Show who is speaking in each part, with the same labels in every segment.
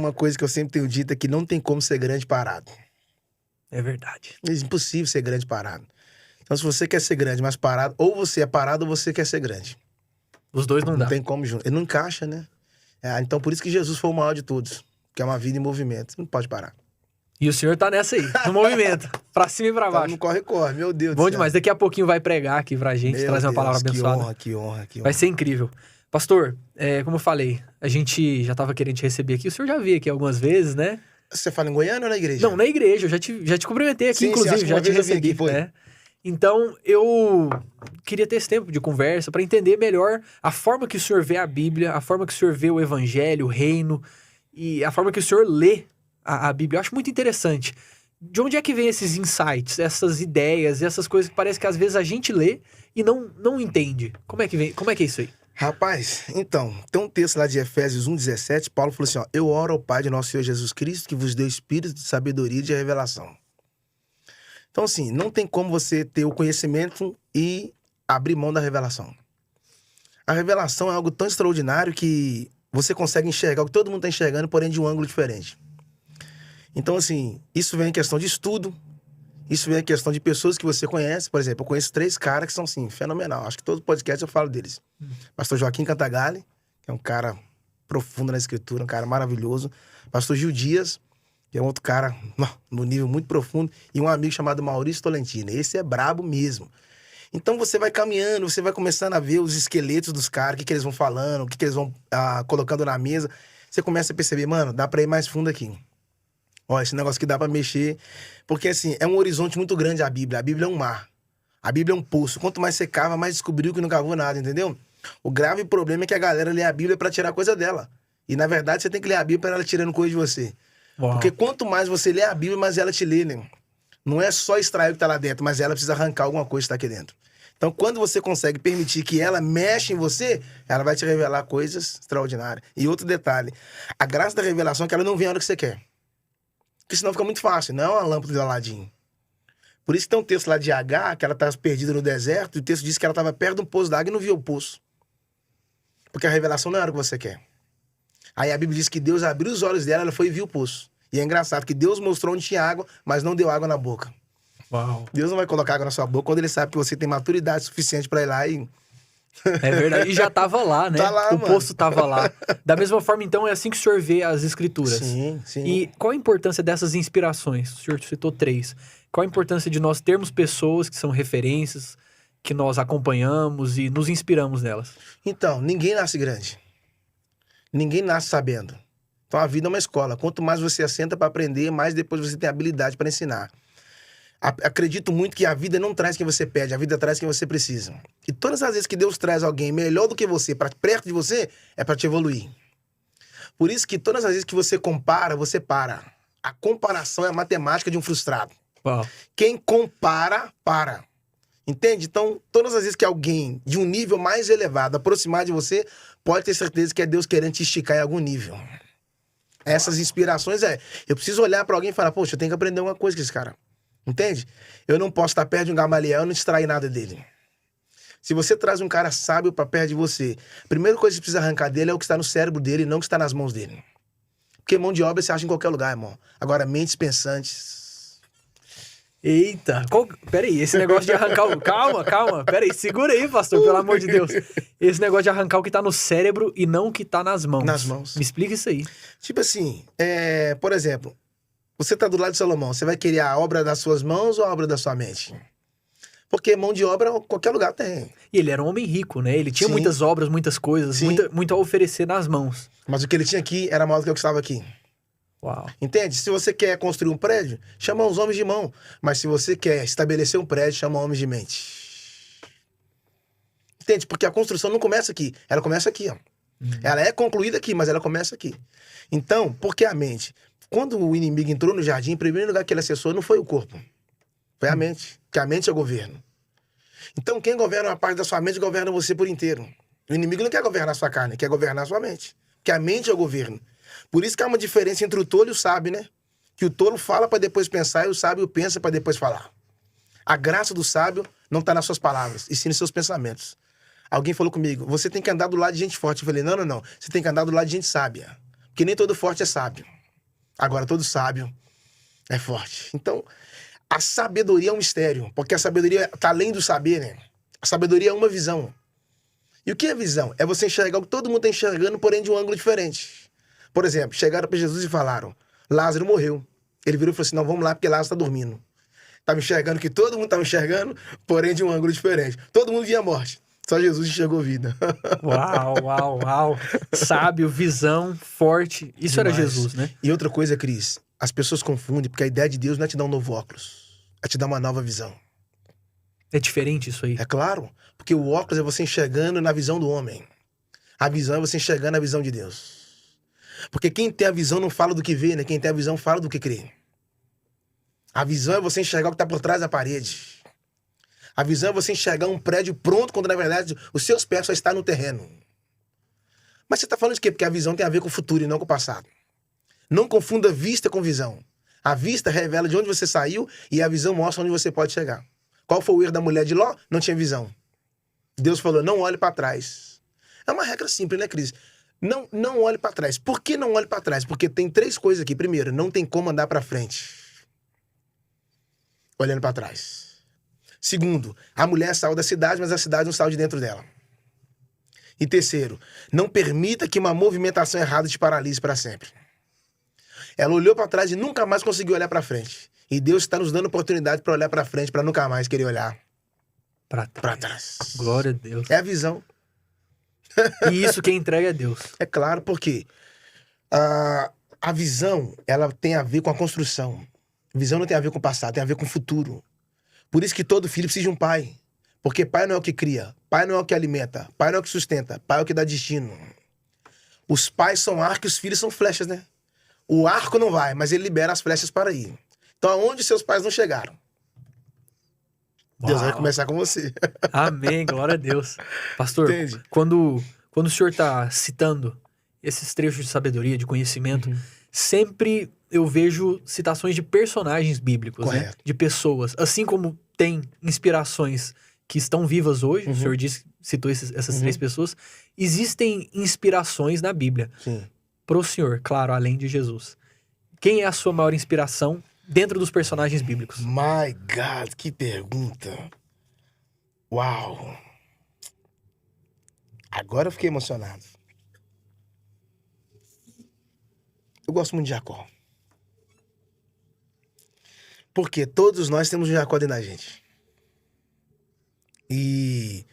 Speaker 1: Uma coisa que eu sempre tenho dito é que não tem como ser grande parado.
Speaker 2: É verdade.
Speaker 1: É impossível ser grande parado. Então, se você quer ser grande, mas parado, ou você é parado ou você quer ser grande.
Speaker 2: Os dois não
Speaker 1: Não
Speaker 2: dá.
Speaker 1: tem como junto. Ele não encaixa, né? Então, por isso que Jesus foi o maior de todos. Que é uma vida em movimento. Você não pode parar.
Speaker 2: E o senhor tá nessa aí, no movimento. Pra cima e pra
Speaker 1: Então,
Speaker 2: baixo.
Speaker 1: não corre, meu Deus do
Speaker 2: Bom
Speaker 1: céu.
Speaker 2: demais. Daqui a pouquinho vai pregar aqui pra gente,
Speaker 1: Meu
Speaker 2: trazer uma
Speaker 1: Deus,
Speaker 2: palavra abençoada.
Speaker 1: Que honra.
Speaker 2: Vai ser incrível. Pastor, como eu falei, a gente já tava querendo te receber aqui. O senhor já veio aqui algumas vezes, né?
Speaker 1: Você fala em Goiânia ou na igreja?
Speaker 2: Não, na igreja. Eu já te cumprimentei aqui,
Speaker 1: Sim,
Speaker 2: inclusive.
Speaker 1: acho que
Speaker 2: Já
Speaker 1: uma
Speaker 2: te
Speaker 1: vez eu vim
Speaker 2: recebi,
Speaker 1: aqui, foi.
Speaker 2: né? Então, eu queria ter esse tempo de conversa para entender melhor a forma que o senhor vê a Bíblia, a forma que o senhor vê o Evangelho, o Reino, e a forma que o senhor lê a Bíblia. Eu acho muito interessante. De onde é que vem esses insights, essas ideias, essas coisas que parece que às vezes a gente lê e não entende? Como é que vem? Como é que é isso aí?
Speaker 1: Rapaz, então, tem um texto lá de Efésios 1,17, Paulo falou assim, ó, eu oro ao Pai de nosso Senhor Jesus Cristo, que vos deu espírito de sabedoria e de revelação. Então, assim, não tem como você ter o conhecimento e abrir mão da revelação. A revelação é algo tão extraordinário que você consegue enxergar o que todo mundo está enxergando, porém de um ângulo diferente. Então, assim, isso vem em questão de estudo, isso vem em questão de pessoas que você conhece. Por exemplo, eu conheço 3 caras que são, assim, fenomenal. Acho que todo podcast eu falo deles. Pastor Joaquim Cantagalli, que é um cara profundo na escritura, um cara maravilhoso. Pastor Gil Dias, que é um outro cara no nível muito profundo. E um amigo chamado Maurício Tolentino. Esse é brabo mesmo. Então você vai caminhando, você vai começando a ver os esqueletos dos caras, o que eles vão falando, o que eles vão colocando na mesa. Você começa a perceber, mano, dá pra ir mais fundo aqui. Ó, esse negócio que dá pra mexer. Porque, assim, é um horizonte muito grande a Bíblia. A Bíblia é um mar. A Bíblia é um poço. Quanto mais você cava, mais descobriu que não cavou nada, entendeu? O grave problema é que a galera lê a Bíblia pra tirar coisa dela. E, na verdade, você tem que ler a Bíblia pra ela tirando coisa de você.
Speaker 2: Uau.
Speaker 1: Porque quanto mais você lê a Bíblia, mais ela te lê, né? Não é só extrair o que tá lá dentro, mas ela precisa arrancar alguma coisa que tá aqui dentro. Então, quando você consegue permitir que ela mexa em você, ela vai te revelar coisas extraordinárias. E outro detalhe, a graça da revelação é que ela não vem a hora que você quer. Porque senão fica muito fácil, não é uma lâmpada de Aladim. Por isso que tem um texto lá de H, que ela estava perdida no deserto, e o texto diz que ela estava perto de um poço d'água e não via o poço. Porque a revelação não é a hora que você quer. Aí a Bíblia diz que Deus abriu os olhos dela, ela foi e viu o poço. E é engraçado que Deus mostrou onde tinha água, mas não deu água na boca.
Speaker 2: Uau.
Speaker 1: Deus não vai colocar água na sua boca quando ele sabe que você tem maturidade suficiente para ir lá e...
Speaker 2: É verdade. E já tava lá, né?
Speaker 1: Tá lá,
Speaker 2: o
Speaker 1: mano.
Speaker 2: poço tava lá. Da mesma forma, então, é assim que o senhor vê as escrituras.
Speaker 1: Sim.
Speaker 2: E qual a importância dessas inspirações? O senhor citou 3. Qual a importância de nós termos pessoas que são referências, que nós acompanhamos e nos inspiramos nelas?
Speaker 1: Então, ninguém nasce grande. Ninguém nasce sabendo. Então a vida é uma escola. Quanto mais você assenta para aprender, mais depois você tem habilidade para ensinar. Acredito muito que a vida não traz quem você pede, a vida traz quem você precisa. E todas as vezes que Deus traz alguém melhor do que você, para perto de você, é para te evoluir. Por isso que todas as vezes que você compara, você para. A comparação é a matemática de um frustrado.
Speaker 2: Uau.
Speaker 1: Quem compara, para. Entende? Então, todas as vezes que alguém de um nível mais elevado aproximar de você, pode ter certeza que é Deus querendo te esticar em algum nível. Essas inspirações eu preciso olhar para alguém e falar, poxa, eu tenho que aprender alguma coisa com esse cara. Entende? Eu não posso estar perto de um Gamaliel e não distrair nada dele. Se você traz um cara sábio para perto de você, a primeira coisa que você precisa arrancar dele é o que está no cérebro dele e não o que está nas mãos dele. Porque mão de obra você acha em qualquer lugar, irmão. Agora, mentes pensantes...
Speaker 2: Eita, peraí, esse negócio de arrancar o... Calma, peraí, segura aí, pastor, pelo amor de Deus. Esse negócio de arrancar o que tá no cérebro e não o que tá nas mãos.
Speaker 1: Nas mãos.
Speaker 2: Me explica isso aí.
Speaker 1: Tipo assim, por exemplo, você tá do lado de Salomão, você vai querer a obra das suas mãos ou a obra da sua mente? Porque mão de obra, qualquer lugar tem.
Speaker 2: E ele era um homem rico, né? Ele tinha
Speaker 1: Sim.
Speaker 2: muitas obras, muitas coisas, muito a oferecer nas mãos.
Speaker 1: Mas o que ele tinha aqui era maior do que o que estava aqui.
Speaker 2: Uau.
Speaker 1: Entende? Se você quer construir um prédio, chama os homens de mão. Mas se você quer estabelecer um prédio, chama homens de mente. Entende? Porque a construção não começa aqui. Ela começa aqui, ó. Ela é concluída aqui, mas ela começa aqui. Então, por que a mente? Quando o inimigo entrou no jardim, o primeiro lugar que ele acessou não foi o corpo. Foi a mente. Porque a mente é o governo. Então, quem governa uma parte da sua mente, governa você por inteiro. O inimigo não quer governar a sua carne, quer governar a sua mente. Porque a mente é o governo. Por isso que há uma diferença entre o tolo e o sábio, né? Que o tolo fala para depois pensar e o sábio pensa para depois falar. A graça do sábio não está nas suas palavras, e sim nos seus pensamentos. Alguém falou comigo, você tem que andar do lado de gente forte. Eu falei, não. Você tem que andar do lado de gente sábia. Porque Porque nem todo forte é sábio. Agora, todo sábio é forte. Então, a sabedoria é um mistério. Porque a sabedoria está além do saber, né? A sabedoria é uma visão. E o que é visão? É você enxergar o que todo mundo está enxergando, porém de um ângulo diferente. Por exemplo, chegaram para Jesus e falaram, Lázaro morreu. Ele virou e falou assim, não, vamos lá porque Lázaro está dormindo. Estava enxergando o que todo mundo estava enxergando, porém de um ângulo diferente. Todo mundo via a morte. Só Jesus enxergou vida.
Speaker 2: Uau, uau, uau. Sábio, visão, forte. Isso
Speaker 1: Demais.
Speaker 2: era Jesus, né?
Speaker 1: E outra coisa, Cris, as pessoas confundem, porque a ideia de Deus não é te dar um novo óculos, é te dar uma nova visão.
Speaker 2: É diferente isso aí.
Speaker 1: É claro, porque o óculos é você enxergando na visão do homem. A visão é você enxergando na visão de Deus. Porque quem tem a visão não fala do que vê, né? Quem tem a visão fala do que crê. A visão é você enxergar o que está por trás da parede. A visão é você enxergar um prédio pronto, quando na verdade os seus pés só estão no terreno. Mas você está falando de quê? Porque a visão tem a ver com o futuro e não com o passado. Não confunda vista com visão. A vista revela de onde você saiu e a visão mostra onde você pode chegar. Qual foi o erro da mulher de Ló? Não tinha visão. Deus falou, não olhe para trás. É uma regra simples, né, Cris? Não olhe para trás. Por que não olhe para trás? Porque tem 3 coisas aqui. Primeiro, não tem como andar para frente olhando para trás. Segundo, a mulher saiu da cidade, mas a cidade não saiu de dentro dela. E terceiro, não permita que uma movimentação errada te paralise para sempre. Ela olhou para trás e nunca mais conseguiu olhar para frente. E Deus está nos dando oportunidade para olhar para frente, para nunca mais querer olhar
Speaker 2: Para
Speaker 1: trás.
Speaker 2: Glória a Deus.
Speaker 1: É a visão.
Speaker 2: E isso quem entrega é Deus.
Speaker 1: É claro, porque a visão, ela tem a ver com a construção. Visão não tem a ver com o passado, tem a ver com o futuro. Por isso que todo filho precisa de um pai. Porque pai não é o que cria, pai não é o que alimenta, pai não é o que sustenta, pai é o que dá destino. Os pais são arco e os filhos são flechas, né? O arco não vai, mas ele libera as flechas para ir. Então, aonde seus pais não chegaram, Deus vai começar com você.
Speaker 2: Amém, glória a Deus. Pastor,
Speaker 1: Entende?
Speaker 2: quando o senhor está citando esses trechos de sabedoria, de conhecimento, sempre eu vejo citações de personagens bíblicos, né?
Speaker 1: Correto.
Speaker 2: De pessoas. Assim como tem inspirações que estão vivas hoje, o senhor citou essas 3 pessoas, existem inspirações na Bíblia.
Speaker 1: Sim.
Speaker 2: Pro senhor, claro, além de Jesus. Quem é a sua maior inspiração dentro dos personagens bíblicos?
Speaker 1: My God, que pergunta. Uau. Agora eu fiquei emocionado. Eu gosto muito de Jacó. Porque todos nós temos um Jacó dentro da gente. E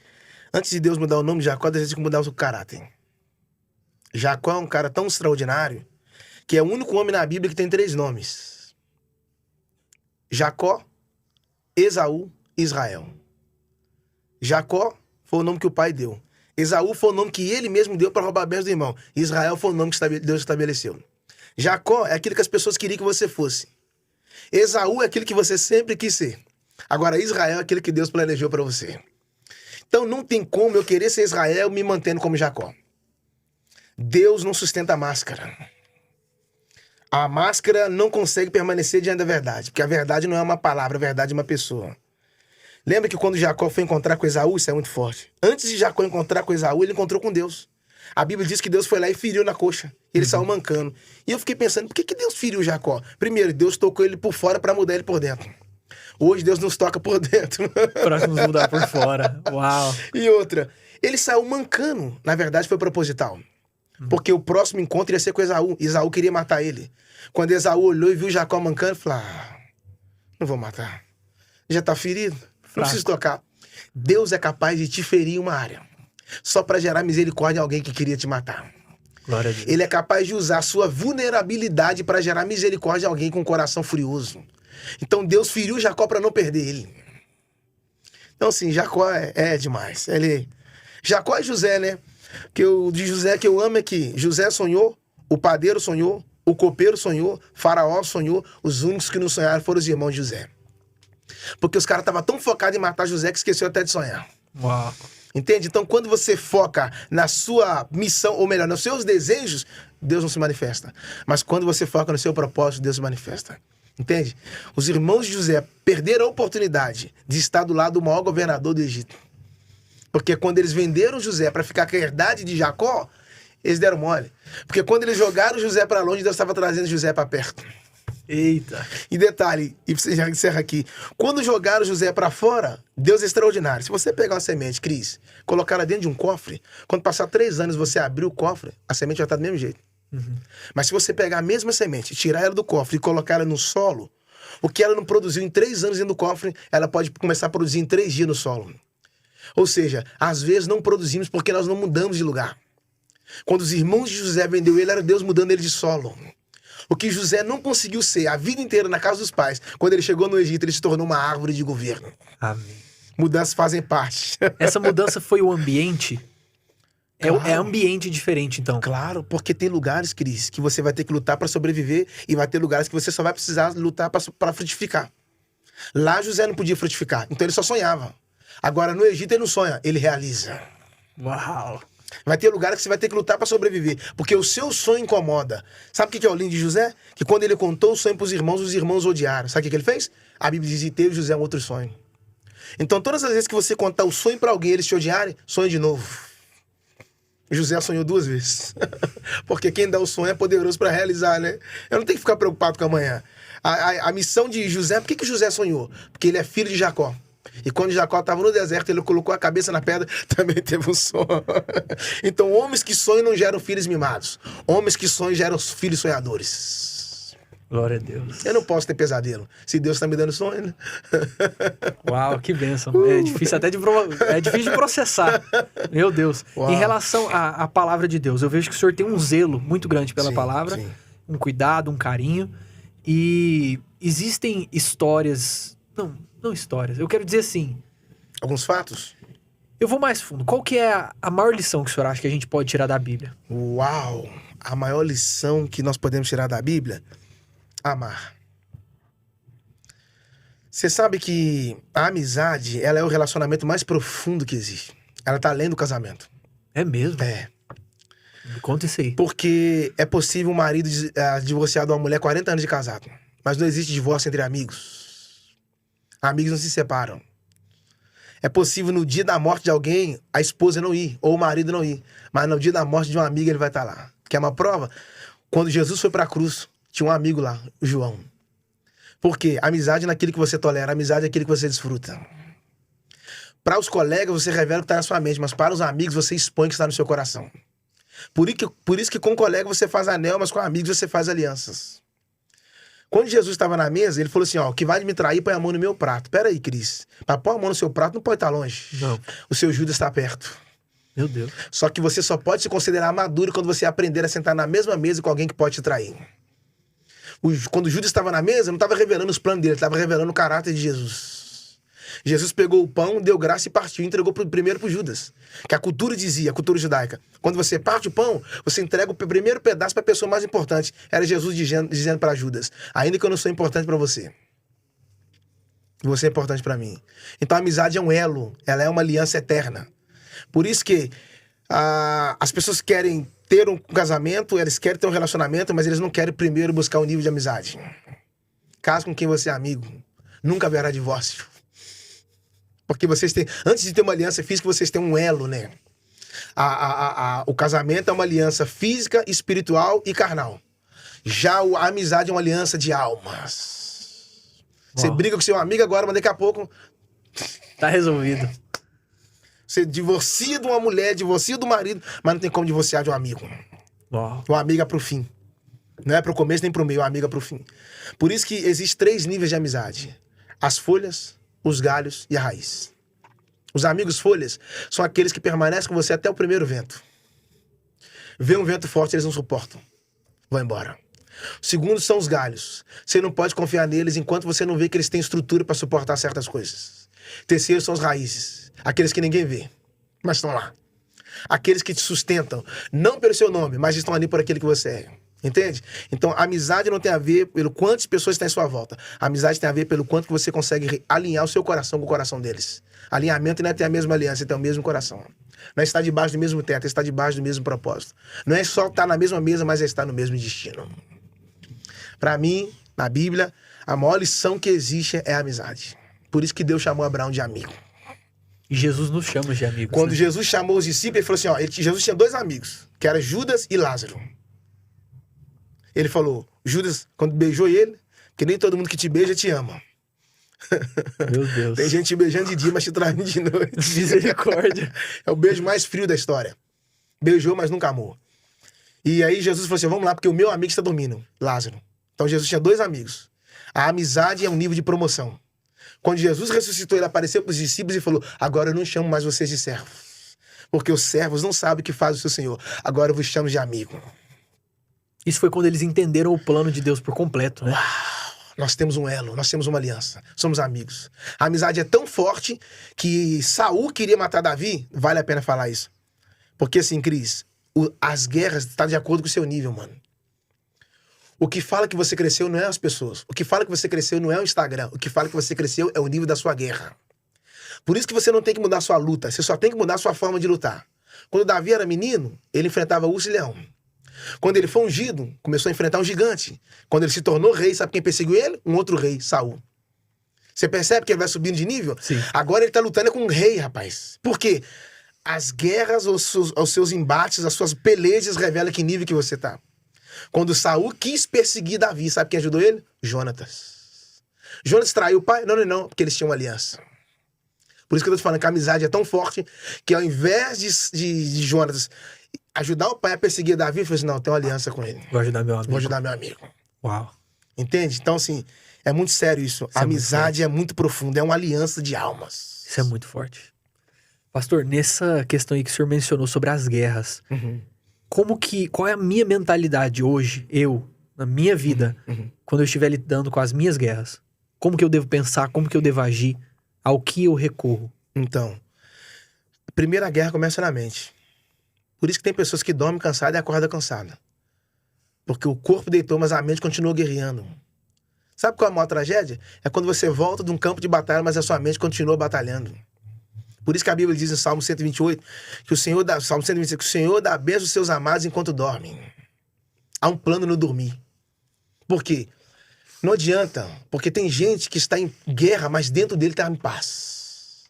Speaker 1: antes de Deus mudar o nome de Jacó, Deus tem que mudar o seu caráter. Jacó é um cara tão extraordinário que é o único homem na Bíblia que tem 3 nomes. Jacó, Esaú e Israel. Jacó foi o nome que o pai deu. Esaú foi o nome que ele mesmo deu para roubar bens do irmão. Israel foi o nome que Deus estabeleceu. Jacó é aquilo que as pessoas queriam que você fosse. Esaú é aquilo que você sempre quis ser. Agora, Israel é aquilo que Deus planejou para você. Então, não tem como eu querer ser Israel me mantendo como Jacó. Deus não sustenta a máscara. A máscara não consegue permanecer diante da verdade, porque a verdade não é uma palavra, a verdade é uma pessoa. Lembra que quando Jacó foi encontrar com Esaú, isso é muito forte. Antes de Jacó encontrar com Esaú, ele encontrou com Deus. A Bíblia diz que Deus foi lá e feriu na coxa. Ele saiu mancando. E eu fiquei pensando, por que Deus feriu Jacó? Primeiro, Deus tocou ele por fora para mudar ele por dentro. Hoje Deus nos toca por dentro.
Speaker 2: Para nos mudar por fora. Uau.
Speaker 1: E outra, ele saiu mancando. Na verdade, foi proposital. Porque o próximo encontro ia ser com Esaú. Esaú queria matar ele. Quando Esaú olhou e viu Jacó mancando, ele falou, não vou matar. Já tá ferido. Não preciso tocar. Deus é capaz de te ferir em uma área. Só para gerar misericórdia em alguém que queria te matar.
Speaker 2: Glória a Deus.
Speaker 1: Ele é capaz de usar a sua vulnerabilidade para gerar misericórdia em alguém com um coração furioso. Então Deus feriu Jacó para não perder ele. Então assim, Jacó é demais. Jacó é José, né? Que de José que eu amo é que José sonhou, o padeiro sonhou, o copeiro sonhou, Faraó sonhou, os únicos que não sonharam foram os irmãos de José. Porque os caras estavam tão focados em matar José que esqueceu até de sonhar.
Speaker 2: Uau.
Speaker 1: Entende? Então, quando você foca na sua missão, ou melhor, nos seus desejos, Deus não se manifesta. Mas quando você foca no seu propósito, Deus se manifesta. Entende? Os irmãos de José perderam a oportunidade de estar do lado do maior governador do Egito. Porque quando eles venderam José para ficar com a herdade de Jacó, Eles deram mole. Porque quando eles jogaram José para longe, Deus estava trazendo José para perto.
Speaker 2: Eita.
Speaker 1: E detalhe, e você já encerra aqui. Quando jogaram José para fora, Deus é extraordinário. Se você pegar uma semente, Cris, colocar ela dentro de um cofre, quando passar 3 anos você abrir o cofre, a semente vai estar do mesmo jeito. Mas se você pegar a mesma semente, tirar ela do cofre e colocar ela no solo, o que ela não produziu em 3 anos dentro do cofre, ela pode começar a produzir em 3 dias no solo. Ou seja, às vezes não produzimos porque nós não mudamos de lugar. Quando os irmãos de José vendeu ele, era Deus mudando ele de solo. O que José não conseguiu ser a vida inteira na casa dos pais, quando ele chegou no Egito, ele se tornou uma árvore de governo.
Speaker 2: Amém.
Speaker 1: Mudanças fazem parte.
Speaker 2: Essa mudança foi o ambiente?
Speaker 1: Claro.
Speaker 2: É ambiente diferente, então.
Speaker 1: Claro, porque tem lugares, Cris, que você vai ter que lutar para sobreviver e vai ter lugares que você só vai precisar lutar para frutificar. Lá José não podia frutificar, então ele só sonhava. Agora no Egito ele não sonha, ele realiza.
Speaker 2: Uau!
Speaker 1: Vai ter lugares que você vai ter que lutar para sobreviver, porque o seu sonho incomoda. Sabe o que é o lindo de José? Que quando ele contou o sonho para os irmãos odiaram. Sabe o que ele fez? A Bíblia diz: e teve José um outro sonho. Então todas as vezes que você contar o sonho para alguém e eles te odiarem, sonhe de novo. José sonhou 2 vezes. Porque quem dá o sonho é poderoso para realizar, né? Eu não tenho que ficar preocupado com amanhã. A missão de José, por que José sonhou? Porque ele é filho de Jacó. E quando Jacó estava no deserto, ele colocou a cabeça na pedra, também teve um sonho. Então, homens que sonham não geram filhos mimados. Homens que sonham geram filhos sonhadores.
Speaker 2: Glória a Deus.
Speaker 1: Eu não posso ter pesadelo. Se Deus está me dando sonho, né?
Speaker 2: Uau, que bênção. É difícil até de processar. Meu Deus.
Speaker 1: Uau.
Speaker 2: Em relação à palavra de Deus, eu vejo que o senhor tem um zelo muito grande pela
Speaker 1: Sim,
Speaker 2: palavra,
Speaker 1: sim.
Speaker 2: um cuidado, um carinho. E existem histórias... Não histórias. Eu quero dizer assim...
Speaker 1: Alguns fatos?
Speaker 2: Eu vou mais fundo. Qual que é a maior lição que o senhor acha que a gente pode tirar da Bíblia?
Speaker 1: Uau! A maior lição que nós podemos tirar da Bíblia? Amar. Você sabe que a amizade, ela é o relacionamento mais profundo que existe. Ela tá além do casamento.
Speaker 2: É mesmo?
Speaker 1: É.
Speaker 2: Me conta isso aí.
Speaker 1: Porque é possível um marido divorciar de uma mulher 40 anos de casado. Mas não existe divórcio entre amigos. Amigos não se separam. É possível no dia da morte de alguém, a esposa não ir, ou o marido não ir. Mas no dia da morte de uma amiga, ele vai estar lá. Quer uma prova? Quando Jesus foi para a cruz, tinha um amigo lá, o João. Por quê? Amizade naquilo que você tolera, amizade é aquilo que você desfruta. Para os colegas, você revela o que está na sua mente, mas para os amigos, você expõe o que está no seu coração. Por isso que com colega você faz anel, mas com amigos você faz alianças. Quando Jesus estava na mesa, ele falou assim, ó, que vai me trair, põe a mão no meu prato. Pera aí, Cris. Para pôr a mão no seu prato não pode estar longe.
Speaker 2: Não.
Speaker 1: O seu Judas está perto.
Speaker 2: Meu Deus.
Speaker 1: Só que você só pode se considerar maduro quando você aprender a sentar na mesma mesa com alguém que pode te trair. Quando Judas estava na mesa, não estava revelando os planos dele, estava revelando o caráter de Jesus. Jesus pegou o pão, deu graça e partiu, entregou primeiro para Judas. Que a cultura dizia, a cultura judaica, quando você parte o pão, você entrega o primeiro pedaço para a pessoa mais importante. Era Jesus dizendo para Judas, ainda que eu não sou importante para você, você é importante para mim. Então a amizade é um elo, ela é uma aliança eterna. Por isso que as pessoas querem ter um casamento, eles querem ter um relacionamento, mas eles não querem primeiro buscar um nível de amizade. Casa com quem você é amigo, nunca haverá divórcio. Porque vocês têm, antes de ter uma aliança física, vocês têm um elo, né? O casamento é uma aliança física, espiritual e carnal. Já a amizade é uma aliança de almas. Você briga com seu amigo agora, mas daqui a pouco...
Speaker 2: Tá resolvido.
Speaker 1: Você divorcia de uma mulher, divorcia do marido, mas não tem como divorciar de um amigo.
Speaker 2: Uau.
Speaker 1: Uma amiga pro fim. Não é pro começo nem pro meio, uma amiga pro fim. Por isso que existem 3 níveis de amizade. As folhas, os galhos e a raiz. Os amigos folhas são aqueles que permanecem com você até o primeiro vento. Vê um vento forte, eles não suportam. Vão embora. O segundo são os galhos. Você não pode confiar neles enquanto você não vê que eles têm estrutura para suportar certas coisas. Terceiro são as raízes. Aqueles que ninguém vê, mas estão lá. Aqueles que te sustentam, não pelo seu nome, mas estão ali por aquilo que você é. Entende? Então, a amizade não tem a ver pelo quantas pessoas estão em sua volta. A amizade tem a ver pelo quanto que você consegue alinhar o seu coração com o coração deles. Alinhamento não é ter a mesma aliança, é ter o mesmo coração. Não é estar debaixo do mesmo teto, é estar debaixo do mesmo propósito. Não é só estar na mesma mesa, mas é estar no mesmo destino. Para mim, na Bíblia, a maior lição que existe é a amizade. Por isso que Deus chamou Abraão de amigo.
Speaker 2: E Jesus nos chama de amigos.
Speaker 1: Quando
Speaker 2: né?
Speaker 1: Jesus chamou os discípulos, ele falou assim, ó, Jesus tinha 2 amigos, que eram Judas e Lázaro. Ele falou, Judas, quando beijou ele, que nem todo mundo que te beija te ama.
Speaker 2: Meu Deus.
Speaker 1: Tem gente te beijando de dia, mas te traindo de noite.
Speaker 2: Misericórdia.
Speaker 1: É o beijo mais frio da história. Beijou, mas nunca amou. E aí Jesus falou assim, vamos lá, porque o meu amigo está dormindo, Lázaro. Então Jesus tinha 2 amigos. A amizade é um nível de promoção. Quando Jesus ressuscitou, ele apareceu para os discípulos e falou, agora eu não chamo mais vocês de servos, porque os servos não sabem o que faz o seu Senhor. Agora eu vos chamo de amigo.
Speaker 2: Isso foi quando eles entenderam o plano de Deus por completo, né?
Speaker 1: Nós temos um elo, nós temos uma aliança, somos amigos. A amizade é tão forte que Saul queria matar Davi, vale a pena falar isso. Porque assim, Cris, as guerras estão de acordo com o seu nível, mano. O que fala que você cresceu não é as pessoas. O que fala que você cresceu não é o Instagram. O que fala que você cresceu é o nível da sua guerra. Por isso que você não tem que mudar a sua luta, você só tem que mudar a sua forma de lutar. Quando Davi era menino, ele enfrentava urso e leão. Quando ele foi ungido, começou a enfrentar um gigante. Quando ele se tornou rei, sabe quem perseguiu ele? Um outro rei, Saul. Você percebe que ele vai subindo de nível?
Speaker 2: Sim.
Speaker 1: Agora ele tá lutando com um rei, rapaz. Por quê? As guerras, os seus embates, as suas pelejas revelam que nível que você tá. Quando Saul quis perseguir Davi, sabe quem ajudou ele? Jonatas. Jonatas traiu o pai? Não, porque eles tinham uma aliança. Por isso que eu tô te falando que a amizade é tão forte que ao invés de Jonatas ajudar o pai a perseguir Davi, ele falou assim, não, eu tenho uma aliança com ele.
Speaker 2: Vou ajudar meu amigo.
Speaker 1: Vou ajudar meu amigo.
Speaker 2: Uau.
Speaker 1: Entende? Então, assim, é muito sério isso. A amizade é muito profunda, é uma aliança de almas.
Speaker 2: Isso é muito forte. Pastor, nessa questão aí que o senhor mencionou sobre as guerras, qual é a minha mentalidade hoje, na minha vida, quando eu estiver lidando com as minhas guerras? Como que eu devo pensar, como que eu devo agir, ao que eu recorro?
Speaker 1: Então, a primeira guerra começa na mente. Por isso que tem pessoas que dormem cansadas e acordam cansadas. Porque o corpo deitou, mas a mente continuou guerreando. Sabe qual é a maior tragédia? É quando você volta de um campo de batalha, mas a sua mente continua batalhando. Por isso que a Bíblia diz em Salmo 128, que Salmo 125, que o Senhor dá bênção aos seus amados enquanto dormem. Há um plano no dormir. Por quê? Não adianta, porque tem gente que está em guerra, mas dentro dele está em paz.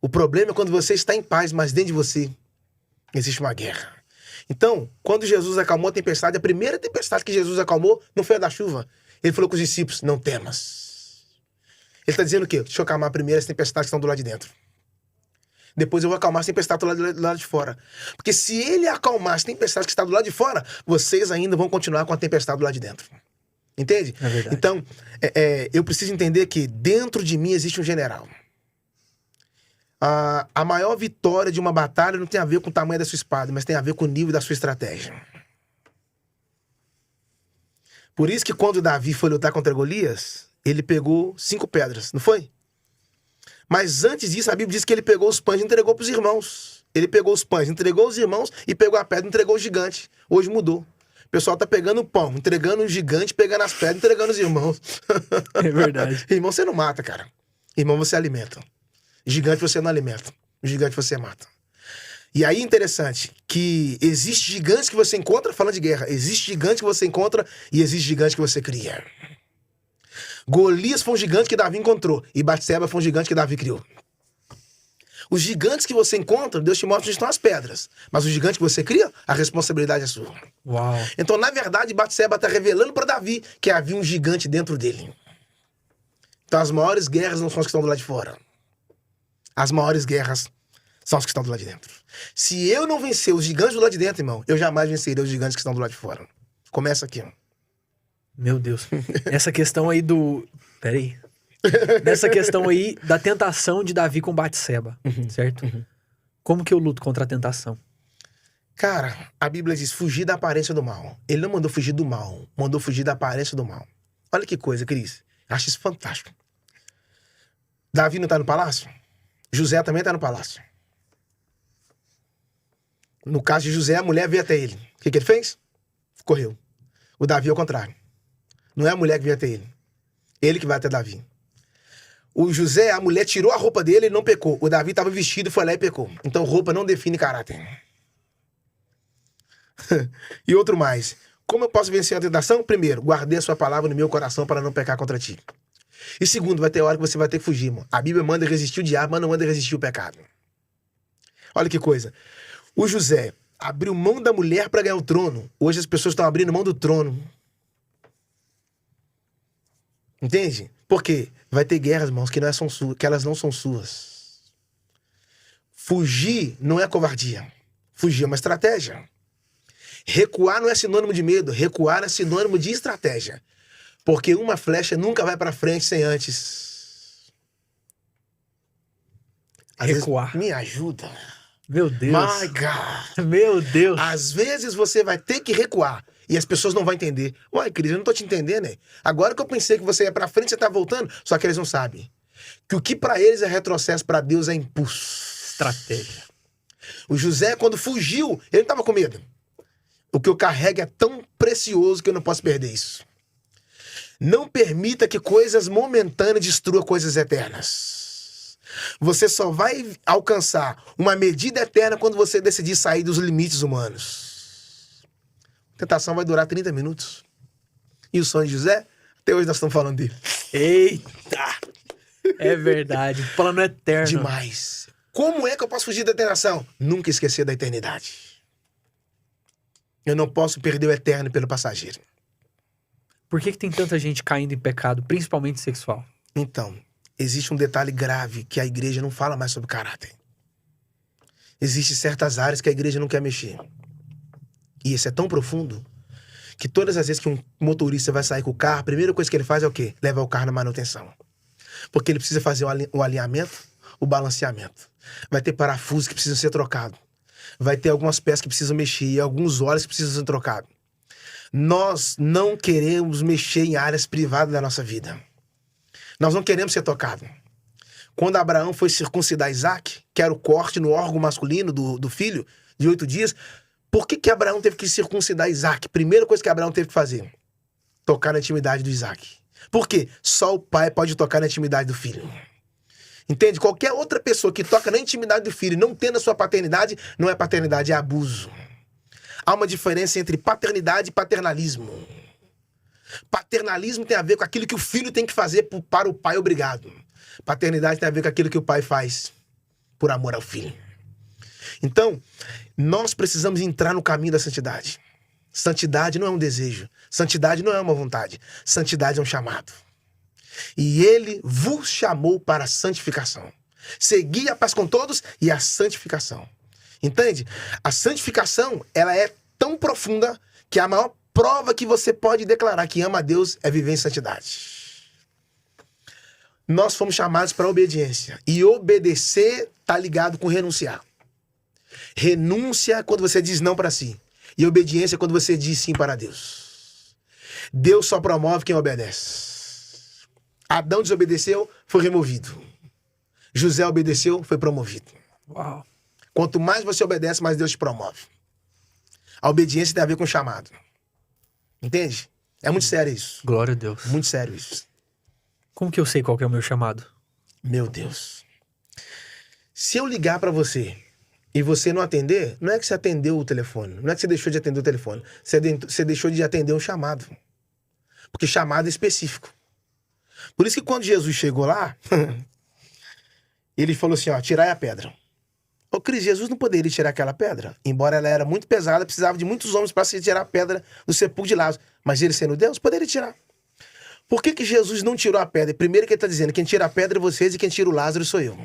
Speaker 1: O problema é quando você está em paz, mas dentro de você existe uma guerra. Então, quando Jesus acalmou a tempestade, a primeira tempestade que Jesus acalmou não foi a da chuva. Ele falou com os discípulos, não temas. Ele está dizendo o quê? Deixa eu acalmar primeiro as tempestades que estão do lado de dentro. Depois eu vou acalmar as tempestades do lado de fora. Porque se ele acalmar as tempestades que estão do lado de fora, vocês ainda vão continuar com a tempestade do lado de dentro. Entende?
Speaker 2: É verdade.
Speaker 1: Então, eu preciso entender que dentro de mim existe um general. A maior vitória de uma batalha não tem a ver com o tamanho da sua espada, mas tem a ver com o nível da sua estratégia. Por isso que quando Davi foi lutar contra Golias, ele pegou 5 pedras, não foi? Mas antes disso, a Bíblia diz que ele pegou os pães e entregou para os irmãos. Ele pegou os pães, entregou os irmãos e pegou a pedra e entregou o gigante. Hoje mudou. O pessoal tá pegando o pão, entregando o gigante, pegando as pedras, entregando os irmãos.
Speaker 2: É verdade.
Speaker 1: Irmão você não mata, cara. Irmão você alimenta. Gigante você não alimenta. Gigante você mata. E aí interessante que existe gigantes que você encontra, falando de guerra, existe gigante que você encontra e existe gigante que você cria. Golias foi um gigante que Davi encontrou e Batseba foi um gigante que Davi criou. Os gigantes que você encontra, Deus te mostra onde estão as pedras. Mas o gigante que você cria, a responsabilidade é sua.
Speaker 2: Uau.
Speaker 1: Então, na verdade, Batseba está revelando para Davi que havia um gigante dentro dele. Então, as maiores guerras não são as que estão do lado de fora. As maiores guerras são as que estão do lado de dentro. Se eu não vencer os gigantes do lado de dentro, irmão, eu jamais vencerei os gigantes que estão do lado de fora. Começa aqui, ó.
Speaker 2: Meu Deus. Essa questão aí Peraí. Nessa questão aí da tentação de Davi com Batseba, certo? Como que eu luto contra a tentação?
Speaker 1: Cara, a Bíblia diz fugir da aparência do mal. Ele não mandou fugir do mal, mandou fugir da aparência do mal. Olha que coisa, Cris. Acho isso fantástico. Davi não tá no palácio? José também tá no palácio. No caso de José, a mulher veio até ele. O que ele fez? Correu. O Davi é o contrário. Não é a mulher que veio até ele. Ele que vai até Davi. O José, a mulher tirou a roupa dele e não pecou. O Davi estava vestido, foi lá e pecou. Então roupa não define caráter. E outro mais. Como eu posso vencer a tentação? Primeiro, guardei a sua palavra no meu coração para não pecar contra ti. E segundo, vai ter hora que você vai ter que fugir, irmão. A Bíblia manda resistir o diabo, mas não manda resistir o pecado. Olha que coisa. O José abriu mão da mulher para ganhar o trono. Hoje as pessoas estão abrindo mão do trono. Entende? Por quê? Vai ter guerras, irmãos, que elas não são suas. Fugir não é covardia. Fugir é uma estratégia. Recuar não é sinônimo de medo. Recuar é sinônimo de estratégia. Porque uma flecha nunca vai para frente sem antes...
Speaker 2: Recuar.
Speaker 1: Me ajuda.
Speaker 2: Meu Deus.
Speaker 1: My God.
Speaker 2: Meu Deus.
Speaker 1: Às vezes você vai ter que recuar. E as pessoas não vão entender. Uai, Cris, eu não tô te entendendo, né? Agora que eu pensei que você ia pra frente, você tá voltando. Só que eles não sabem. Que o que pra eles é retrocesso, pra Deus é impulso.
Speaker 2: Estratégia.
Speaker 1: O José, quando fugiu, ele não tava com medo. O que eu carrego é tão precioso que eu não posso perder isso. Não permita que coisas momentâneas destruam coisas eternas. Você só vai alcançar uma medida eterna quando você decidir sair dos limites humanos. A tentação vai durar 30 minutos. E o sonho de José? Até hoje nós estamos falando dele.
Speaker 2: Eita! É verdade. O plano eterno.
Speaker 1: Demais. Como é que eu posso fugir da tentação? Nunca esquecer da eternidade. Eu não posso perder o eterno pelo passageiro.
Speaker 2: Por que tem tanta gente caindo em pecado, principalmente sexual?
Speaker 1: Então, existe um detalhe grave que a igreja não fala mais sobre caráter. Existem certas áreas que a igreja não quer mexer. E isso é tão profundo que todas as vezes que um motorista vai sair com o carro, a primeira coisa que ele faz é o quê? Leva o carro na manutenção. Porque ele precisa fazer o alinhamento, o balanceamento. Vai ter parafusos que precisam ser trocados. Vai ter algumas peças que precisam mexer, alguns óleos que precisam ser trocados. Nós não queremos mexer em áreas privadas da nossa vida. Nós não queremos ser tocados. Quando Abraão foi circuncidar Isaac, que era o corte no órgão masculino do filho, de 8 dias, por que Abraão teve que circuncidar Isaac? Primeira coisa que Abraão teve que fazer, tocar na intimidade do Isaac. Por quê? Só o pai pode tocar na intimidade do filho. Entende? Qualquer outra pessoa que toca na intimidade do filho, não tendo a sua paternidade, não é paternidade, é abuso. Há uma diferença entre paternidade e paternalismo. Paternalismo tem a ver com aquilo que o filho tem que fazer para o pai obrigado. Paternidade tem a ver com aquilo que o pai faz por amor ao filho. Então, nós precisamos entrar no caminho da santidade. Santidade não é um desejo. Santidade não é uma vontade. Santidade é um chamado. E ele vos chamou para a santificação. Segui a paz com todos e a santificação. Entende? A santificação, ela é tão profunda que a maior prova que você pode declarar que ama a Deus é viver em santidade. Nós fomos chamados para a obediência. E obedecer está ligado com renunciar. Renúncia é quando você diz não para si. E obediência é quando você diz sim para Deus. Deus só promove quem obedece. Adão desobedeceu, foi removido. José obedeceu, foi promovido.
Speaker 2: Uau.
Speaker 1: Quanto mais você obedece, mais Deus te promove. A obediência tem a ver com chamado. Entende? É muito sério isso.
Speaker 2: Glória a Deus.
Speaker 1: Muito sério isso.
Speaker 2: Como que eu sei qual que é o meu chamado?
Speaker 1: Meu Deus. Se eu ligar para você e você não atender, não é que você atendeu o telefone. Não é que você deixou de atender o telefone. Você deixou de atender um chamado. Porque chamado é específico. Por isso que quando Jesus chegou lá, ele falou assim, ó, tirai a pedra. Ô Cris, Jesus não poderia tirar aquela pedra. Embora ela era muito pesada, precisava de muitos homens para se tirar a pedra do sepulcro de Lázaro. Mas ele sendo Deus, poderia tirar. Por que Jesus não tirou a pedra? Primeiro que ele está dizendo, quem tira a pedra é vocês e quem tira o Lázaro sou eu.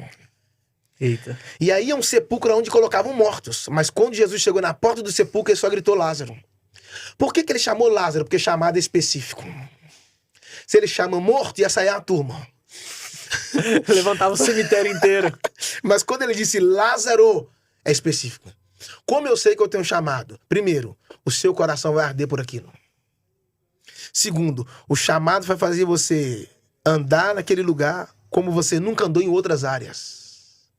Speaker 2: Eita.
Speaker 1: E aí é um sepulcro onde colocavam mortos. Mas quando Jesus chegou na porta do sepulcro, ele só gritou Lázaro. Por que ele chamou Lázaro? Porque chamado é específico. Se ele chama morto, ia sair a turma.
Speaker 2: Levantava o cemitério inteiro.
Speaker 1: Mas quando ele disse Lázaro, é específico. Como eu sei que eu tenho um chamado? Primeiro, o seu coração vai arder por aquilo. Segundo, o chamado vai fazer você andar naquele lugar como você nunca andou em outras áreas.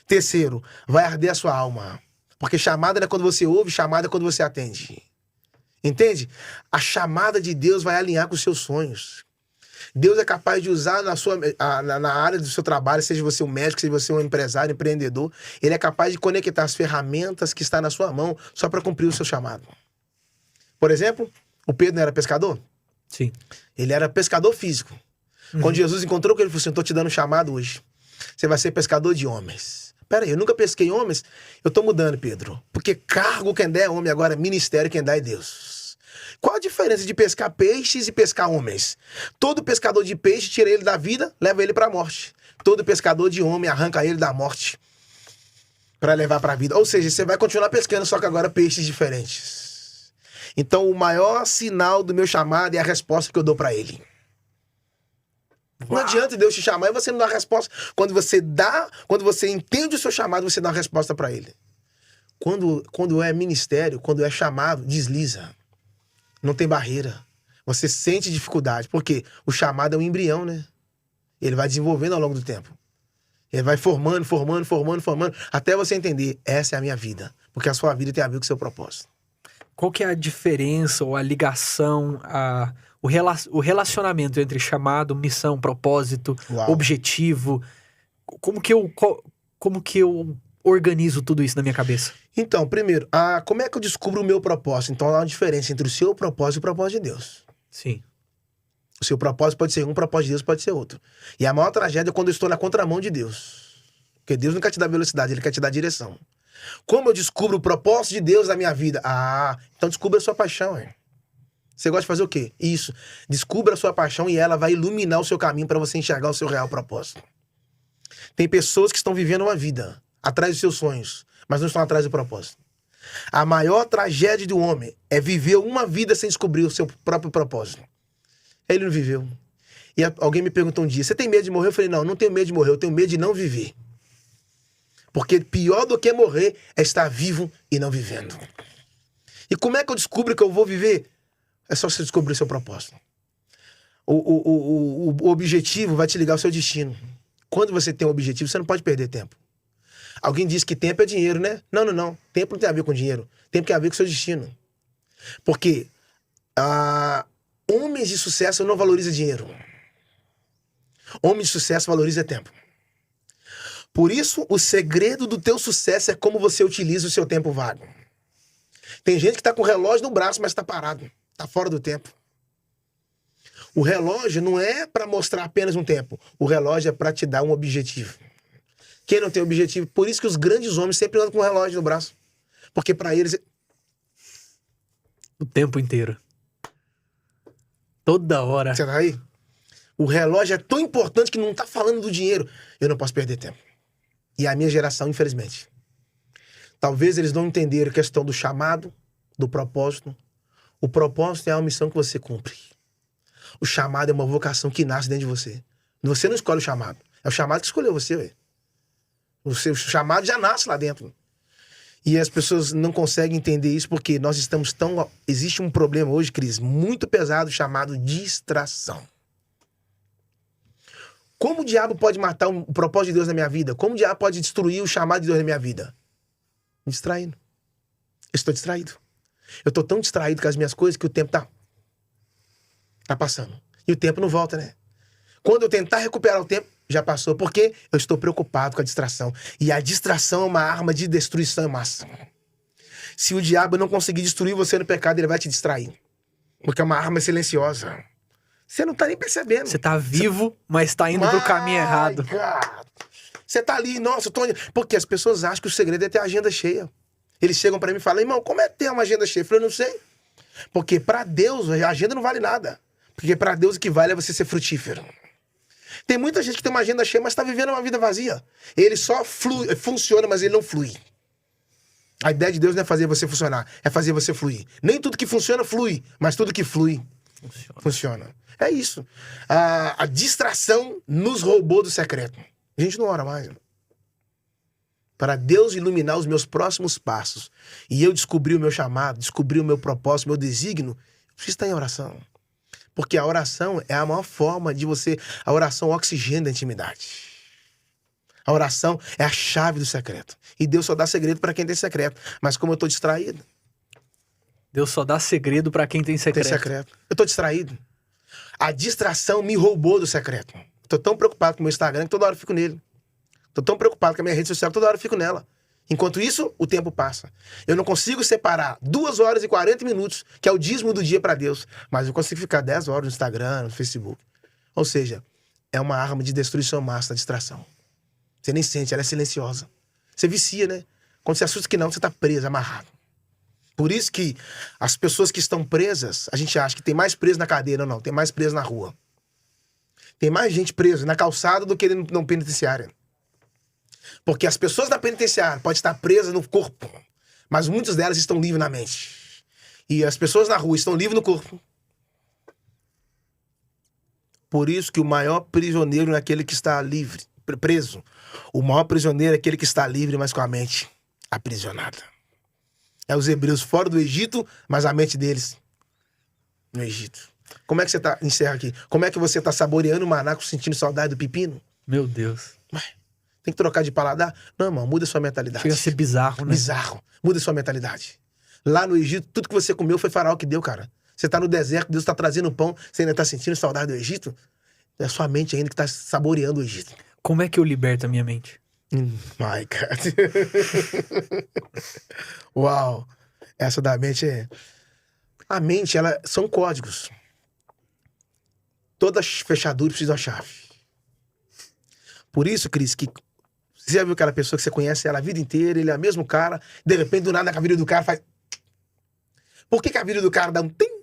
Speaker 1: Terceiro, vai arder a sua alma. Porque chamada não é quando você ouve, chamada é quando você atende. Entende? A chamada de Deus vai alinhar com os seus sonhos. Deus é capaz de usar na área do seu trabalho, seja você um médico, seja você um empresário, empreendedor, ele é capaz de conectar as ferramentas que estão na sua mão só para cumprir o seu chamado. Por exemplo, o Pedro não era pescador?
Speaker 2: Sim.
Speaker 1: Ele era pescador físico. Quando Jesus encontrou com ele, ele falou assim, estou te dando um chamado hoje. Você vai ser pescador de homens. Pera aí, eu nunca pesquei homens. Eu tô mudando, Pedro. Porque cargo quem dá é homem, agora ministério quem dá é Deus. Qual a diferença de pescar peixes e pescar homens? Todo pescador de peixe tira ele da vida, leva ele pra morte. Todo pescador de homem arranca ele da morte para levar para a vida. Ou seja, você vai continuar pescando, só que agora peixes diferentes. Então, o maior sinal do meu chamado é a resposta que eu dou para ele. Não adianta Deus te chamar e você não dá a resposta. Quando você entende o seu chamado, você dá a resposta para ele. Quando é ministério, quando é chamado, desliza. Não tem barreira. Você sente dificuldade. Porque o chamado é um embrião, né? Ele vai desenvolvendo ao longo do tempo. Ele vai formando, até você entender, essa é a minha vida. Porque a sua vida tem a ver com o seu propósito.
Speaker 2: Qual que é a diferença ou a ligação, o relacionamento entre chamado, missão, propósito,
Speaker 1: Uau.
Speaker 2: objetivo? Como que eu organizo tudo isso na minha cabeça?
Speaker 1: Então, primeiro, como é que eu descubro o meu propósito? Então, há uma diferença entre o seu propósito e o propósito de Deus.
Speaker 2: Sim.
Speaker 1: O seu propósito pode ser um, o propósito de Deus pode ser outro. E a maior tragédia é quando eu estou na contramão de Deus. Porque Deus não quer te dar velocidade, Ele quer te dar direção. Como eu descubro o propósito de Deus na minha vida? Então descubra a sua paixão, hein? Você gosta de fazer o quê? Isso. Descubra a sua paixão e ela vai iluminar o seu caminho para você enxergar o seu real propósito. Tem pessoas que estão vivendo uma vida atrás dos seus sonhos, mas não estão atrás do propósito. A maior tragédia do homem é viver uma vida sem descobrir o seu próprio propósito. Ele não viveu. E alguém me perguntou um dia, você tem medo de morrer? Eu falei, não tenho medo de morrer, eu tenho medo de não viver. Porque pior do que morrer é estar vivo e não vivendo. E como é que eu descubro que eu vou viver? É só você descobrir o seu propósito. O objetivo vai te ligar ao seu destino. Quando você tem um objetivo, você não pode perder tempo. Alguém diz que tempo é dinheiro, né? Não. Tempo não tem a ver com dinheiro. Tempo tem a ver com o seu destino. Porque homens de sucesso não valorizam dinheiro. Homem de sucesso valoriza tempo. Por isso, o segredo do teu sucesso é como você utiliza o seu tempo vago. Tem gente que tá com o relógio no braço, mas tá parado. Tá fora do tempo. O relógio não é para mostrar apenas um tempo. O relógio é para te dar um objetivo. Quem não tem objetivo? Por isso que os grandes homens sempre andam com o relógio no braço. Porque para eles...
Speaker 2: O tempo inteiro. Toda hora.
Speaker 1: Você tá aí? O relógio é tão importante que não tá falando do dinheiro. Eu não posso perder tempo. E a minha geração, infelizmente. Talvez eles não entenderam a questão do chamado, do propósito. O propósito é a missão que você cumpre. O chamado é uma vocação que nasce dentro de você. Você não escolhe o chamado. É o chamado que escolheu você, ué. O seu chamado já nasce lá dentro. E as pessoas não conseguem entender isso porque nós estamos tão... Existe um problema hoje, Cris, muito pesado, chamado distração. Como o diabo pode matar o propósito de Deus na minha vida? Como o diabo pode destruir o chamado de Deus na minha vida? Me distraindo. Eu estou distraído. Eu estou tão distraído com as minhas coisas que o tempo tá passando. E o tempo não volta, né? Quando eu tentar recuperar o tempo, já passou. Porque eu estou preocupado com a distração. E a distração é uma arma de destruição em massa. Se o diabo não conseguir destruir você no pecado, ele vai te distrair. Porque é uma arma silenciosa. Você não tá nem percebendo.
Speaker 2: Você tá vivo, mas tá indo pro caminho errado.
Speaker 1: Você tá ali, nossa, eu tô... Porque as pessoas acham que o segredo é ter a agenda cheia. Eles chegam pra mim e falam, irmão, como é ter uma agenda cheia? Eu falei, eu não sei. Porque pra Deus, a agenda não vale nada. Porque pra Deus o que vale é você ser frutífero. Tem muita gente que tem uma agenda cheia, mas tá vivendo uma vida vazia. Ele só funciona, mas ele não flui. A ideia de Deus não é fazer você funcionar, é fazer você fluir. Nem tudo que funciona flui, mas tudo que flui funciona. É isso. A distração nos roubou do secreto. A gente não ora mais. Para Deus iluminar os meus próximos passos e eu descobrir o meu chamado, descobrir o meu propósito, o meu desígnio, eu preciso estar em oração. Porque a oração é a maior forma de você... A oração oxigena a intimidade. A oração é a chave do secreto. E Deus só dá segredo para quem tem secreto. Mas como eu estou distraído...
Speaker 2: Deus só dá segredo para quem tem secreto.
Speaker 1: Tem secreto. Eu estou distraído. A distração me roubou do secreto. Estou tão preocupado com o meu Instagram que toda hora eu fico nele. Estou tão preocupado com a minha rede social que toda hora eu fico nela. Enquanto isso, o tempo passa. Eu não consigo separar 2 horas e 40 minutos, que é o dízimo do dia para Deus. Mas eu consigo ficar 10 horas no Instagram, no Facebook. Ou seja, é uma arma de destruição massa, a distração. Você nem sente, ela é silenciosa. Você vicia, né? Quando você assusta que não, você tá preso, amarrado. Por isso que as pessoas que estão presas, a gente acha que tem mais preso na cadeia, não, tem mais preso na rua. Tem mais gente presa na calçada do que no penitenciário. Porque as pessoas da penitenciária podem estar presas no corpo, mas muitas delas estão livres na mente. E as pessoas na rua estão livres no corpo. Por isso que o maior prisioneiro não é aquele que está livre, preso. O maior prisioneiro é aquele que está livre, mas com a mente aprisionada. É os hebreus fora do Egito, mas a mente deles no Egito. Como é que você tá, encerra aqui, como é que você tá saboreando o maná, sentindo saudade do pepino?
Speaker 2: Meu Deus.
Speaker 1: Ué, tem que trocar de paladar? Não, irmão, muda sua mentalidade.
Speaker 2: Chega a ser bizarro, né?
Speaker 1: Bizarro. Muda sua mentalidade. Lá no Egito, tudo que você comeu foi faraó que deu, cara. Você tá no deserto, Deus tá trazendo pão, você ainda tá sentindo saudade do Egito? É a sua mente ainda que tá saboreando o Egito.
Speaker 2: Como é que eu liberto a minha mente?
Speaker 1: My God. Uau. Essa da mente é... A mente, ela são códigos. Toda fechadura precisa de uma chave. Por isso, Cris, que você já viu aquela pessoa que você conhece ela a vida inteira, ele é o mesmo cara, de repente, do nada, a vida do cara faz... Por que a vida do cara dá um tim?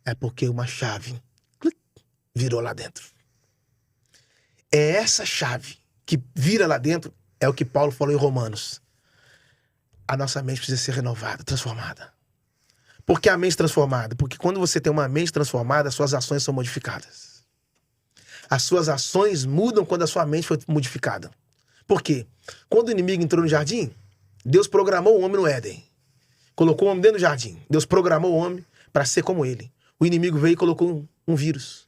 Speaker 1: É porque uma chave virou lá dentro. É essa chave que vira lá dentro, é o que Paulo falou em Romanos. A nossa mente precisa ser renovada, transformada. Por que a mente transformada? Porque quando você tem uma mente transformada, as suas ações são modificadas. As suas ações mudam quando a sua mente foi modificada. Por quê? Quando o inimigo entrou no jardim, Deus programou o homem no Éden. Colocou o homem dentro do jardim. Deus programou o homem para ser como ele. O inimigo veio e colocou um vírus.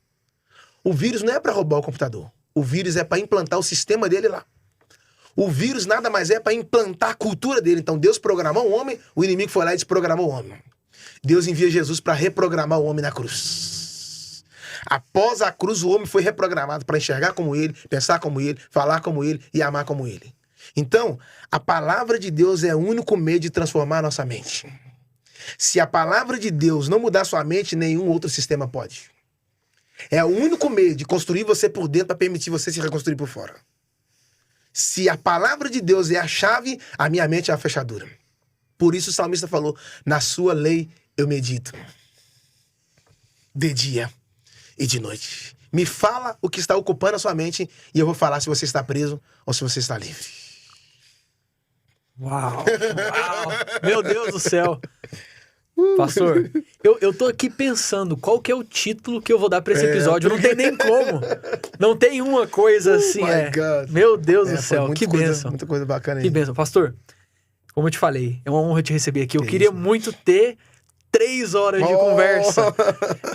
Speaker 1: O vírus não é para roubar o computador. O vírus é para implantar o sistema dele lá. O vírus nada mais é para implantar a cultura dele. Então Deus programou o homem, o inimigo foi lá e desprogramou o homem. Deus envia Jesus para reprogramar o homem na cruz. Após a cruz, o homem foi reprogramado para enxergar como ele, pensar como ele, falar como ele e amar como ele. Então, a palavra de Deus é o único meio de transformar a nossa mente. Se a palavra de Deus não mudar sua mente, nenhum outro sistema pode. É o único meio de construir você por dentro para permitir você se reconstruir por fora. Se a palavra de Deus é a chave, a minha mente é a fechadura. Por isso o salmista falou, na sua lei eu medito. De dia e de noite. Me fala o que está ocupando a sua mente e eu vou falar se você está preso ou se você está livre.
Speaker 2: Uau, uau. Meu Deus do céu. Pastor, eu tô aqui pensando qual que é o título que eu vou dar pra esse episódio. Não tem nem como. Não tem uma coisa assim. Meu Deus do céu, que bênção.
Speaker 1: Muita coisa bacana aí.
Speaker 2: Que bênção. Pastor, como eu te falei, é uma honra te receber aqui. Eu queria muito ter 3 horas de conversa.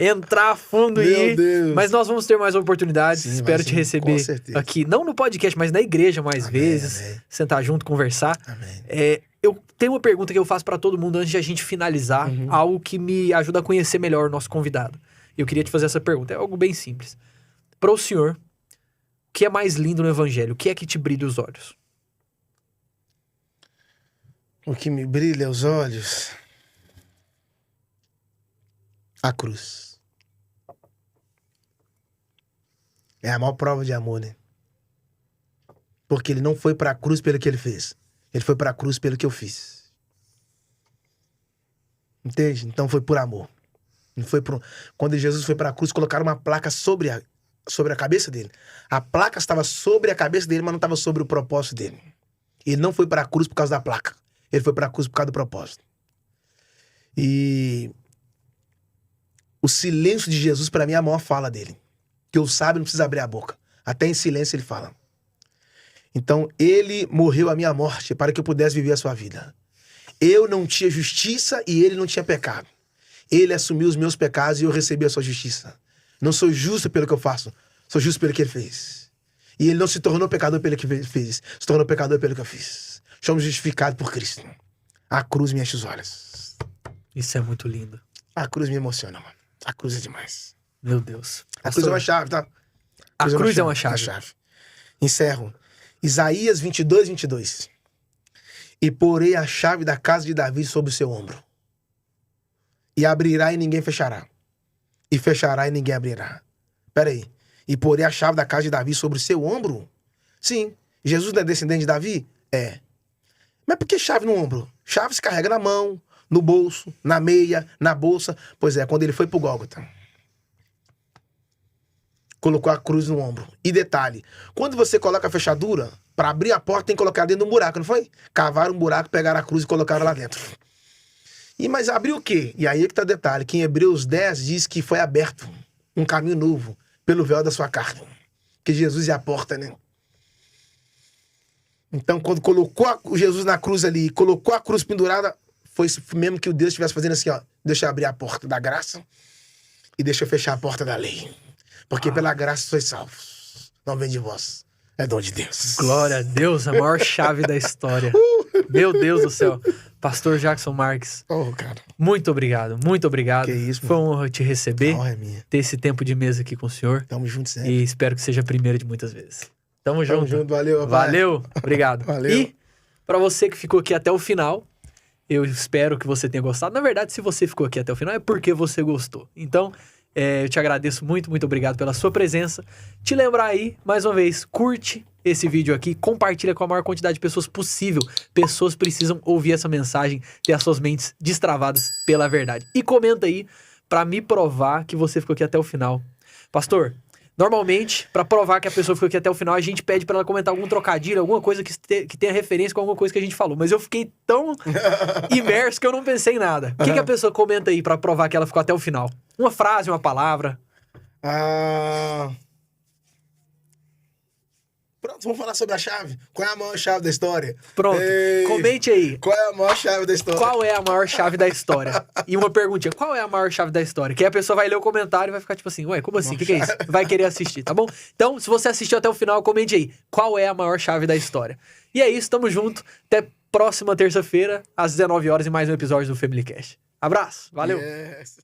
Speaker 2: Entrar a fundo aí. Mas nós vamos ter mais oportunidades. Sim, espero te receber aqui. Não no podcast, mas na igreja mais vezes. Amém. Sentar junto, conversar. Eu tenho uma pergunta que eu faço pra todo mundo antes de a gente finalizar. Algo que me ajuda a conhecer melhor o nosso convidado. Eu queria te fazer essa pergunta. É algo bem simples. Para o senhor, o que é mais lindo no evangelho? O que é que te brilha os olhos?
Speaker 1: O que me brilha os olhos... A cruz. É a maior prova de amor, né? Porque ele não foi pra cruz pelo que ele fez. Ele foi pra cruz pelo que eu fiz. Entende? Então foi por amor. Não foi por... Quando Jesus foi pra cruz, colocaram uma placa sobre a cabeça dele. A placa estava sobre a cabeça dele, mas não estava sobre o propósito dele. Ele não foi pra cruz por causa da placa. Ele foi pra cruz por causa do propósito. E... o silêncio de Jesus, pra mim, é a maior fala dele. Que o sábio não precisa abrir a boca. Até em silêncio ele fala. Então, ele morreu a minha morte para que eu pudesse viver a sua vida. Eu não tinha justiça e ele não tinha pecado. Ele assumiu os meus pecados e eu recebi a sua justiça. Não sou justo pelo que eu faço, sou justo pelo que ele fez. E ele não se tornou pecador pelo que fez, se tornou pecador pelo que eu fiz. Somos justificados por Cristo. A cruz me enche os olhos.
Speaker 2: Isso é muito lindo.
Speaker 1: A cruz me emociona, mano. A cruz é demais.
Speaker 2: Meu Deus.
Speaker 1: A cruz é uma chave, tá?
Speaker 2: A cruz é uma chave.
Speaker 1: Encerro. Isaías 22, 22. E porei a chave da casa de Davi sobre o seu ombro. E abrirá e ninguém fechará. E fechará e ninguém abrirá. Peraí. E porei a chave da casa de Davi sobre o seu ombro? Sim. Jesus não é descendente de Davi? É. Mas por que chave no ombro? Chave se carrega na mão, no bolso, na meia, na bolsa. Pois é, quando ele foi pro Gólgota, colocou a cruz no ombro. E detalhe, quando você coloca a fechadura, para abrir a porta tem que colocar dentro de um buraco, não foi? Cavaram um buraco, pegaram a cruz e colocaram lá dentro. E mas abriu o quê? E aí que tá o detalhe, que em Hebreus 10 diz que foi aberto um caminho novo pelo véu da sua carne. Que Jesus é a porta, né? Então, quando colocou Jesus na cruz ali, colocou a cruz pendurada, foi mesmo que o Deus estivesse fazendo assim, ó, deixa eu abrir a porta da graça e deixa eu fechar a porta da lei. Porque pela graça sois salvos. Não vem de vós. É dom de Deus.
Speaker 2: Glória a Deus, a maior chave da história. Meu Deus do céu. Pastor Jackson Marques.
Speaker 1: Oh, cara.
Speaker 2: Muito obrigado, muito obrigado.
Speaker 1: Que isso,
Speaker 2: Foi uma honra te receber.
Speaker 1: A honra é minha.
Speaker 2: Ter esse tempo de mesa aqui com o senhor.
Speaker 1: Tamo junto sempre.
Speaker 2: E espero que seja a primeira de muitas vezes. Tamo
Speaker 1: Tamo
Speaker 2: junto.
Speaker 1: junto, valeu. Papai.
Speaker 2: Valeu, obrigado.
Speaker 1: Valeu.
Speaker 2: E pra você que ficou aqui até o final, eu espero que você tenha gostado. Na verdade, se você ficou aqui até o final, é porque você gostou. Então, eu te agradeço muito, muito obrigado pela sua presença. Te lembrar aí, mais uma vez, curte esse vídeo aqui, compartilha com a maior quantidade de pessoas possível. Pessoas precisam ouvir essa mensagem, ter as suas mentes destravadas pela verdade. E comenta aí pra me provar que você ficou aqui até o final. Pastor, normalmente, pra provar que a pessoa ficou aqui até o final, a gente pede pra ela comentar algum trocadilho, alguma coisa que tenha referência com alguma coisa que a gente falou. Mas eu fiquei tão imerso que eu não pensei em nada. O que a pessoa comenta aí pra provar que ela ficou até o final? Uma frase, uma palavra.
Speaker 1: Pronto, vamos falar sobre a chave. Qual é a maior chave da história?
Speaker 2: Pronto, comente aí.
Speaker 1: Qual é a maior chave da história?
Speaker 2: Qual é a maior chave da história? E uma perguntinha, qual é a maior chave da história? Que aí a pessoa vai ler o comentário e vai ficar tipo assim, ué, como assim? O que é isso? Vai querer assistir, tá bom? Então, se você assistiu até o final, comente aí. Qual é a maior chave da história? E é isso, tamo junto. Até próxima terça-feira, às 19 horas, em mais um episódio do Family Cast. Abraço, valeu!
Speaker 1: Yes.